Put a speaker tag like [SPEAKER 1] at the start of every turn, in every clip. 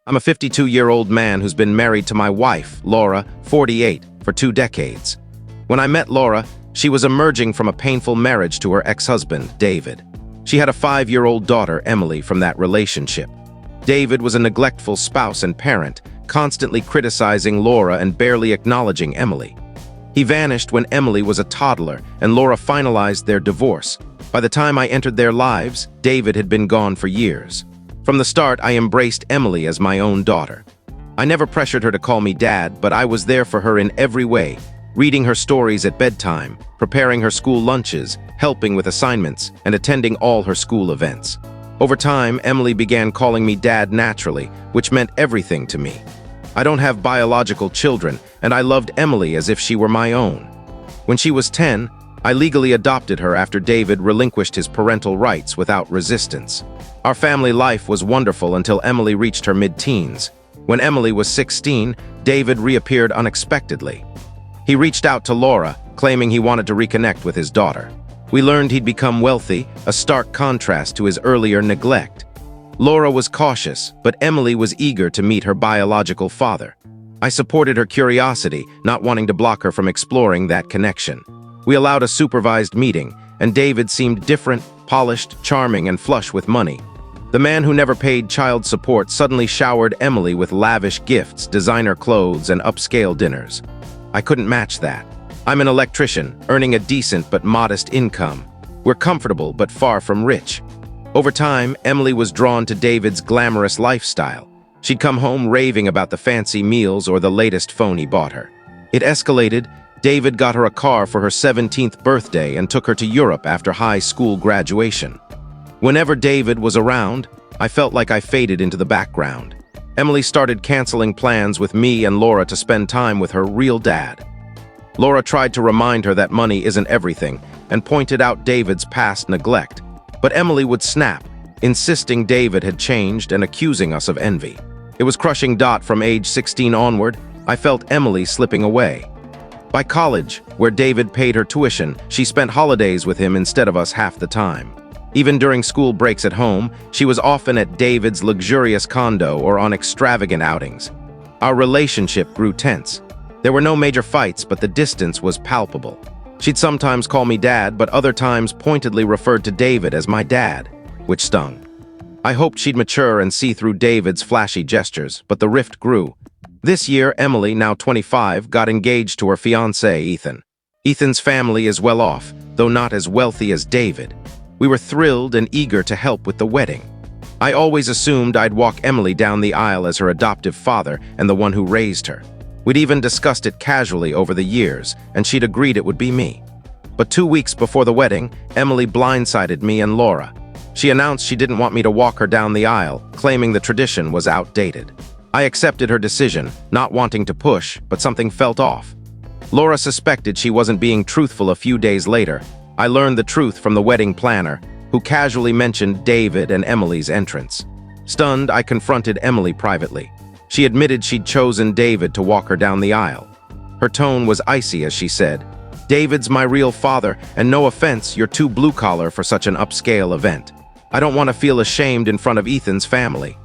[SPEAKER 1] I'm a 52-year-old man who's been married to my wife, Laura, 48, for 2 decades. When I met Laura, she was emerging from a painful marriage to her ex-husband, David. She had a 5-year-old daughter, Emily, from that relationship. David was a neglectful spouse and parent, constantly criticizing Laura and barely acknowledging Emily. He vanished when Emily was a toddler, and Laura finalized their divorce. By the time I entered their lives, David had been gone for years. From the start, I embraced Emily as my own daughter. I never pressured her to call me dad, but I was there for her in every way, reading her stories at bedtime, preparing her school lunches, helping with assignments, and attending all her school events. Over time, Emily began calling me dad naturally, which meant everything to me. I don't have biological children, and I loved Emily as if she were my own. When she was 10, I legally adopted her after David relinquished his parental rights without resistance. Our family life was wonderful until Emily reached her mid-teens. When Emily was 16, David reappeared unexpectedly. He reached out to Laura, claiming he wanted to reconnect with his daughter. We learned he'd become wealthy, a stark contrast to his earlier neglect. Laura was cautious, but Emily was eager to meet her biological father. I supported her curiosity, not wanting to block her from exploring that connection. We allowed a supervised meeting, and David seemed different, polished, charming, and flush with money. The man who never paid child support suddenly showered Emily with lavish gifts, designer clothes, and upscale dinners. I couldn't match that. I'm an electrician, earning a decent but modest income. We're comfortable but far from rich. Over time, Emily was drawn to David's glamorous lifestyle. She'd come home raving about the fancy meals or the latest phone he bought her. It escalated. David got her a car for her 17th birthday and took her to Europe after high school graduation. Whenever David was around, I felt like I faded into the background. Emily started canceling plans with me and Laura to spend time with her real dad. Laura tried to remind her that money isn't everything and pointed out David's past neglect. But Emily would snap, insisting David had changed and accusing us of envy. It was crushing. From age 16 onward, I felt Emily slipping away. By college, where David paid her tuition, she spent holidays with him instead of us half the time. Even during school breaks at home, she was often at David's luxurious condo or on extravagant outings. Our relationship grew tense. There were no major fights, but the distance was palpable. She'd sometimes call me dad, but other times pointedly referred to David as my dad, which stung. I hoped she'd mature and see through David's flashy gestures, but the rift grew. This year, Emily, now 25, got engaged to her fiancé, Ethan. Ethan's family is well off, though not as wealthy as David. We were thrilled and eager to help with the wedding. I always assumed I'd walk Emily down the aisle as her adoptive father and the one who raised her. We'd even discussed it casually over the years, and she'd agreed it would be me. But 2 weeks before the wedding, Emily blindsided me and Laura. She announced she didn't want me to walk her down the aisle, claiming the tradition was outdated. I accepted her decision, not wanting to push, but something felt off. Laura suspected she wasn't being truthful a few days later. I learned the truth from the wedding planner, who casually mentioned David and Emily's entrance. Stunned, I confronted Emily privately. She admitted she'd chosen David to walk her down the aisle. Her tone was icy as she said, "David's my real father, and no offense, you're too blue-collar for such an upscale event. I don't want to feel ashamed in front of Ethan's family."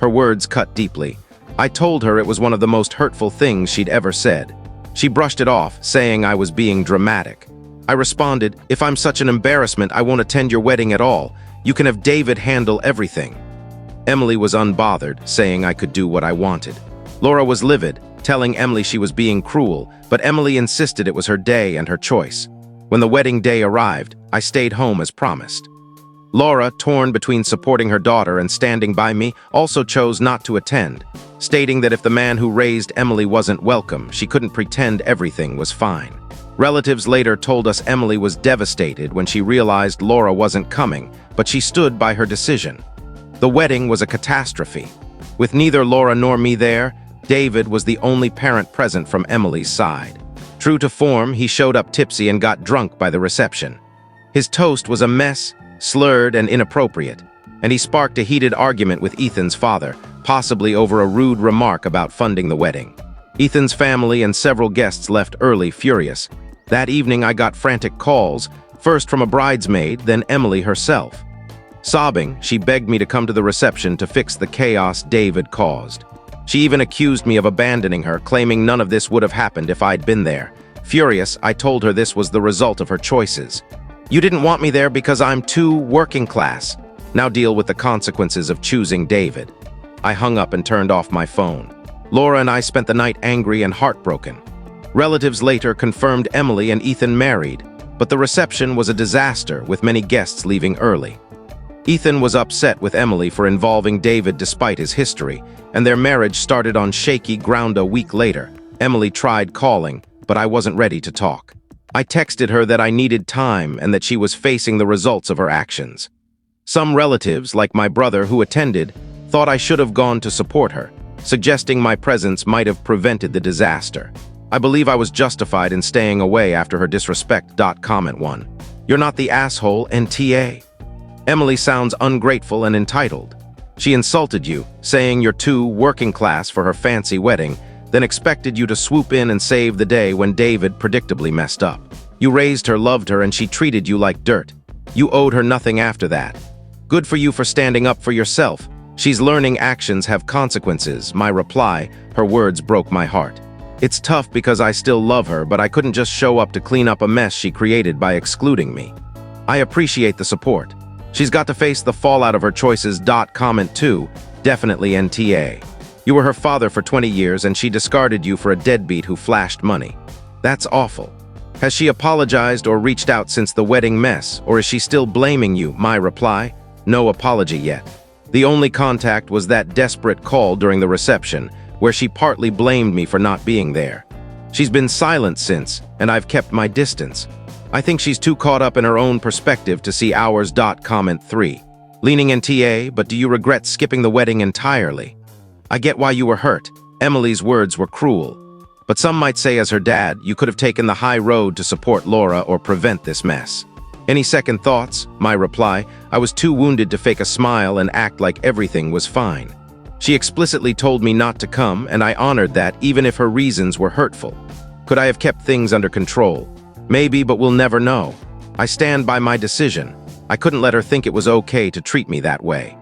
[SPEAKER 1] Her words cut deeply. I told her it was one of the most hurtful things she'd ever said. She brushed it off, saying I was being dramatic. I responded, "If I'm such an embarrassment, I won't attend your wedding at all. You can have David handle everything." Emily was unbothered, saying I could do what I wanted. Laura was livid, telling Emily she was being cruel, but Emily insisted it was her day and her choice. When the wedding day arrived, I stayed home as promised. Laura, torn between supporting her daughter and standing by me, also chose not to attend, stating that if the man who raised Emily wasn't welcome, she couldn't pretend everything was fine. Relatives later told us Emily was devastated when she realized Laura wasn't coming, but she stood by her decision. The wedding was a catastrophe. With neither Laura nor me there, David was the only parent present from Emily's side. True to form, he showed up tipsy and got drunk by the reception. His toast was a mess, slurred and inappropriate, and he sparked a heated argument with Ethan's father, possibly over a rude remark about funding the wedding. Ethan's family and several guests left early, furious. That evening I got frantic calls, first from a bridesmaid, then Emily herself. Sobbing, she begged me to come to the reception to fix the chaos David caused. She even accused me of abandoning her, claiming none of this would have happened if I'd been there. Furious, I told her this was the result of her choices. You didn't want me there because I'm too working class. Now deal with the consequences of choosing David. I hung up and turned off my phone. Laura and I spent the night angry and heartbroken. Relatives later confirmed Emily and Ethan married, but the reception was a disaster with many guests leaving early. Ethan was upset with Emily for involving David despite his history, and their marriage started on shaky ground a week later. Emily tried calling, but I wasn't ready to talk. I texted her that I needed time and that she was facing the results of her actions. Some relatives, like my brother who attended, thought I should have gone to support her, suggesting my presence might have prevented the disaster. I believe I was justified in staying away after her disrespect. Comment 1. You're not the asshole, NTA. Emily sounds ungrateful and entitled. She insulted you, saying you're too working class for her fancy wedding, then expected you to swoop in and save the day when David predictably messed up. You raised her, loved her, and she treated you like dirt. You owed her nothing after that. Good for you for standing up for yourself. She's learning actions have consequences. My reply, her words broke my heart. It's tough because I still love her, but I couldn't just show up to clean up a mess she created by excluding me. I appreciate the support. She's got to face the fallout of her choices. Comment 2, definitely NTA. You were her father for 20 years and she discarded you for a deadbeat who flashed money. That's awful. Has she apologized or reached out since the wedding mess, or is she still blaming you? My reply, no apology yet. The only contact was that desperate call during the reception, where she partly blamed me for not being there. She's been silent since, and I've kept my distance. I think she's too caught up in her own perspective to see ours. Comment 3. Leaning NTA, but do you regret skipping the wedding entirely? I get why you were hurt. Emily's words were cruel. But some might say as her dad, you could have taken the high road to support Laura or prevent this mess. Any second thoughts? My reply, I was too wounded to fake a smile and act like everything was fine. She explicitly told me not to come, and I honored that even if her reasons were hurtful. Could I have kept things under control? Maybe, but we'll never know. I stand by my decision. I couldn't let her think it was okay to treat me that way.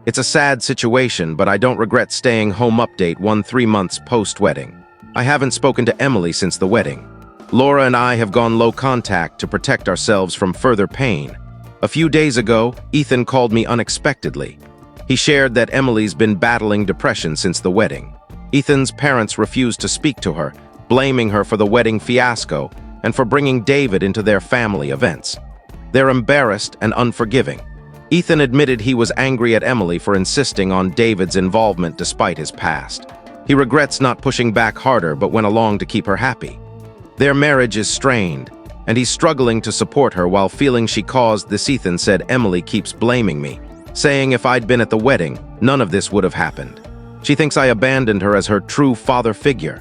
[SPEAKER 1] It's a sad situation, but I don't regret staying home. Update 3 months post-wedding. I haven't spoken to Emily since the wedding. Laura and I have gone low contact to protect ourselves from further pain. A few days ago, Ethan called me unexpectedly. He shared that Emily's been battling depression since the wedding. Ethan's parents refused to speak to her, blaming her for the wedding fiasco and for bringing David into their family events. They're embarrassed and unforgiving. Ethan admitted he was angry at Emily for insisting on David's involvement despite his past. He regrets not pushing back harder but went along to keep her happy. Their marriage is strained, and he's struggling to support her while feeling she caused this. Ethan said Emily keeps blaming me, saying if I'd been at the wedding, none of this would have happened. She thinks I abandoned her as her true father figure.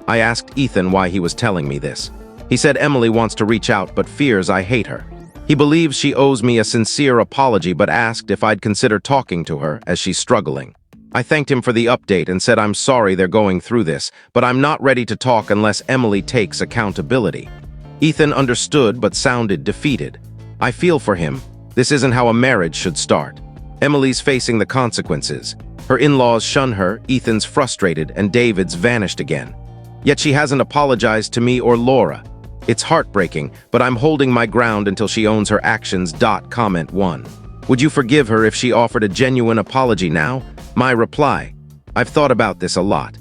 [SPEAKER 1] I asked Ethan why he was telling me this. He said Emily wants to reach out but fears I hate her. He believes she owes me a sincere apology but asked if I'd consider talking to her as she's struggling. I thanked him for the update and said I'm sorry they're going through this, but I'm not ready to talk unless Emily takes accountability. Ethan understood but sounded defeated. I feel for him. This isn't how a marriage should start. Emily's facing the consequences. Her in-laws shun her, Ethan's frustrated, and David's vanished again. Yet she hasn't apologized to me or Laura. It's heartbreaking, but I'm holding my ground until she owns her actions. Comment 1. Would you forgive her if she offered a genuine apology now? My reply, I've thought about this a lot.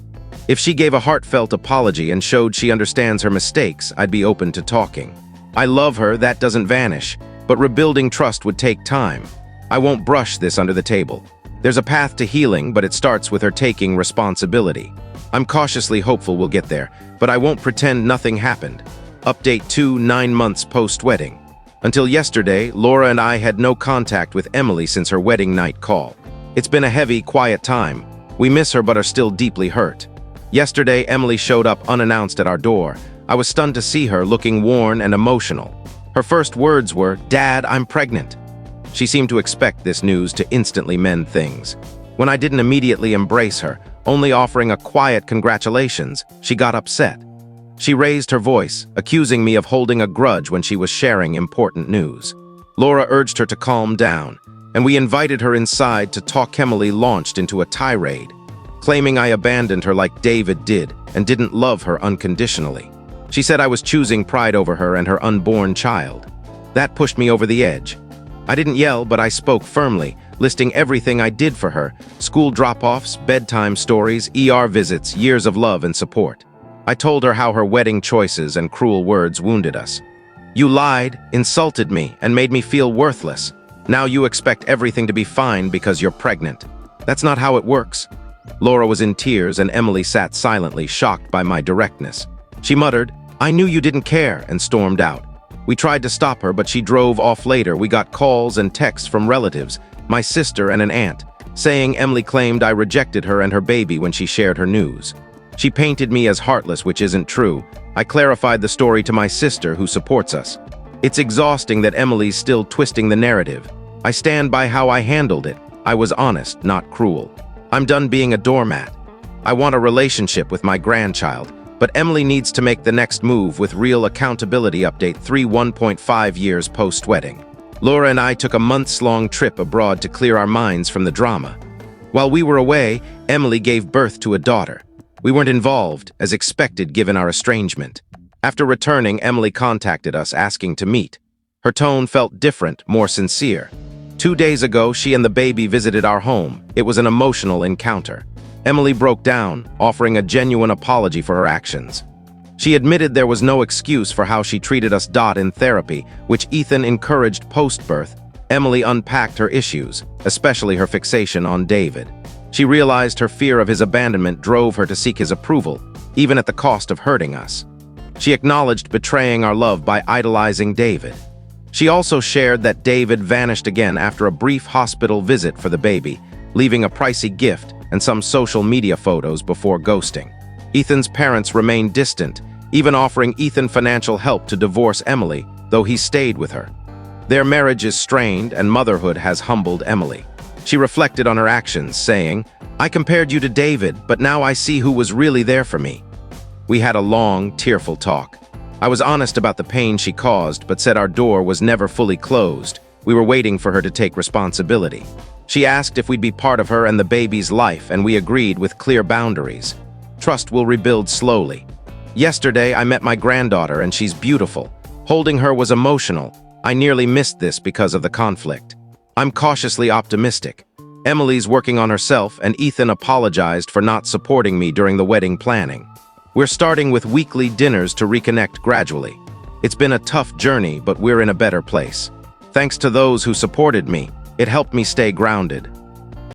[SPEAKER 1] If she gave a heartfelt apology and showed she understands her mistakes, I'd be open to talking. I love her, that doesn't vanish, but rebuilding trust would take time. I won't brush this under the table. There's a path to healing, but it starts with her taking responsibility. I'm cautiously hopeful we'll get there, but I won't pretend nothing happened. Update 2 9 months post-wedding. Until yesterday, Laura and I had no contact with Emily since her wedding night call. It's been a heavy, quiet time. We miss her but are still deeply hurt. Yesterday, Emily showed up unannounced at our door. I was stunned to see her looking worn and emotional. Her first words were, "Dad, I'm pregnant." She seemed to expect this news to instantly mend things. When I didn't immediately embrace her, only offering a quiet congratulations, she got upset. She raised her voice, accusing me of holding a grudge when she was sharing important news. Laura urged her to calm down. and we invited her inside to talk. Emily launched into a tirade, claiming I abandoned her like David did and didn't love her unconditionally. She said I was choosing pride over her and her unborn child. That pushed me over the edge. I didn't yell, but I spoke firmly, listing everything I did for her: school drop-offs, bedtime stories, ER visits, years of love and support. I told her how her wedding choices and cruel words wounded us. You lied, insulted me, and made me feel worthless. Now you expect everything to be fine because you're pregnant. That's not how it works. Laura was in tears, and Emily sat silently, shocked by my directness. She muttered, "I knew you didn't care," and stormed out. We tried to stop her, but she drove off later. We got calls and texts from relatives, my sister and an aunt, saying Emily claimed I rejected her and her baby when she shared her news. She painted me as heartless, which isn't true. I clarified the story to my sister, who supports us. It's exhausting that Emily's still twisting the narrative. I stand by how I handled it. I was honest, not cruel. I'm done being a doormat. I want a relationship with my grandchild, but Emily needs to make the next move with real accountability. Update 1.5 years post-wedding. Laura and I took a months-long trip abroad to clear our minds from the drama. While we were away, Emily gave birth to a daughter. We weren't involved, as expected given our estrangement. After returning, Emily contacted us asking to meet. Her tone felt different, more sincere. 2 days ago, she and the baby visited our home. It was an emotional encounter. Emily broke down, offering a genuine apology for her actions. She admitted there was no excuse for how she treated us. In therapy, which Ethan encouraged post-birth, Emily unpacked her issues, especially her fixation on David. She realized her fear of his abandonment drove her to seek his approval, even at the cost of hurting us. She acknowledged betraying our love by idolizing David. She also shared that David vanished again after a brief hospital visit for the baby, leaving a pricey gift and some social media photos before ghosting. Ethan's parents remained distant, even offering Ethan financial help to divorce Emily, though he stayed with her. Their marriage is strained, and motherhood has humbled Emily. She reflected on her actions, saying, "I compared you to David, but now I see who was really there for me." We had a long, tearful talk. I was honest about the pain she caused, but said our door was never fully closed. We were waiting for her to take responsibility. She asked if we'd be part of her and the baby's life, and we agreed with clear boundaries. Trust will rebuild slowly. Yesterday, I met my granddaughter, and she's beautiful. Holding her was emotional. I nearly missed this because of the conflict. I'm cautiously optimistic. Emily's working on herself, and Ethan apologized for not supporting me during the wedding planning. We're starting with weekly dinners to reconnect gradually. It's been a tough journey, but we're in a better place. Thanks to those who supported me, it helped me stay grounded.